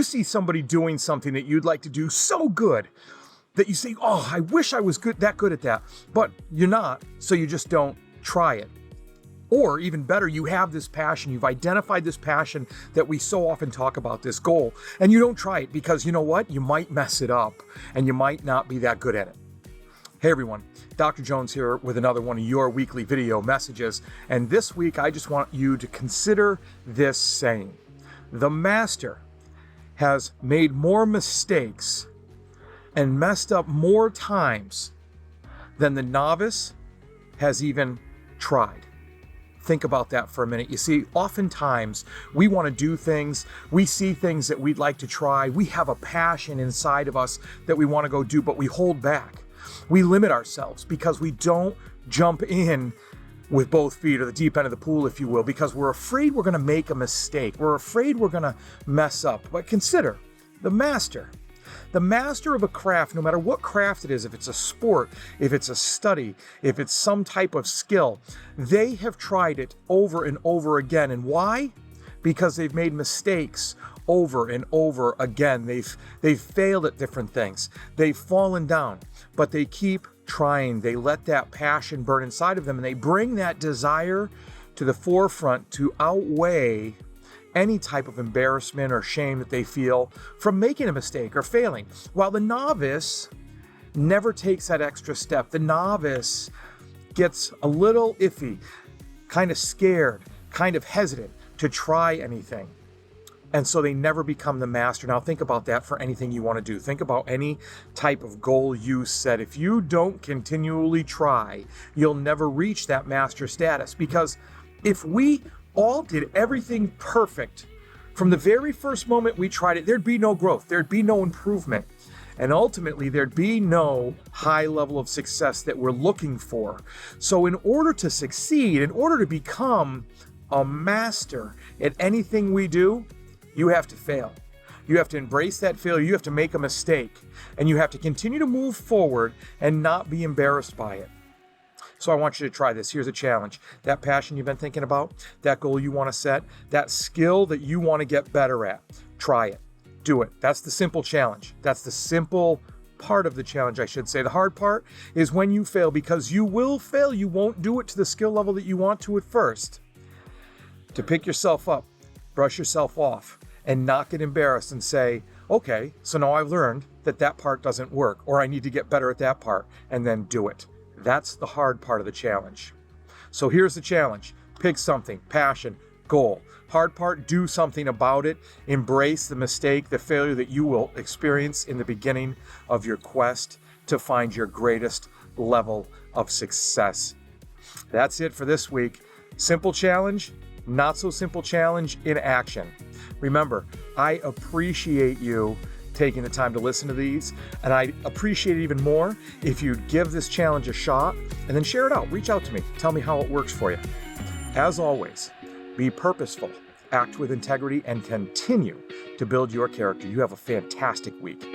see somebody doing something that you'd like to do so good that you say, oh, I wish I was that good at that, but you're not, so you just don't try it. Or even better, you have this passion, you've identified this passion that we so often talk about, this goal, and you don't try it because you know what? You might mess it up and you might not be that good at it. Hey everyone, Dr. Jones here with another one of your weekly video messages. And this week, I just want you to consider this saying. The master has made more mistakes and messed up more times than the novice has even tried. Think about that for a minute. You see, oftentimes we want to do things, we see things that we'd like to try, we have a passion inside of us that we want to go do, but we hold back. We limit ourselves because we don't jump in with both feet, or the deep end of the pool, if you will, because we're afraid we're going to make a mistake. We're afraid we're going to mess up. But consider the master. The master of a craft, no matter what craft it is, if it's a sport, if it's a study, if it's some type of skill, they have tried it over and over again. And why? Because they've made mistakes over and over again. They've failed at different things. They've fallen down, but they keep trying. They let that passion burn inside of them, and they bring that desire to the forefront to outweigh any type of embarrassment or shame that they feel from making a mistake or failing. While the novice never takes that extra step. The novice gets a little iffy, kind of scared, kind of hesitant to try anything. And so they never become the master. Now think about that for anything you want to do. Think about any type of goal you set. If you don't continually try, you'll never reach that master status. Because if we all did everything perfect from the very first moment we tried it, there'd be no growth, there'd be no improvement, and ultimately there'd be no high level of success that we're looking for. So in order to succeed, in order to become a master at anything we do, you have to fail. You have to embrace that failure, you have to make a mistake, and you have to continue to move forward and not be embarrassed by it. So I want you to try this. Here's a challenge. That passion you've been thinking about, that goal you want to set, that skill that you want to get better at, try it. Do it. That's the simple challenge. That's the simple part of the challenge, I should say. The hard part is when you fail, because you will fail. You won't do it to the skill level that you want to at first. To pick yourself up, brush yourself off, and not get embarrassed and say, okay, so now I've learned that part doesn't work, or I need to get better at that part, and then do it. That's the hard part of the challenge. So here's the challenge. Pick something, passion, goal. Hard part, do something about it. Embrace the mistake, the failure that you will experience in the beginning of your quest to find your greatest level of success. That's it for this week. Simple challenge, not so simple challenge in action. Remember, I appreciate you taking the time to listen to these, and I appreciate it even more if you'd give this challenge a shot and then share it out. Reach out to me. Tell me how it works for you. As always, be purposeful, act with integrity, and continue to build your character. You have a fantastic week.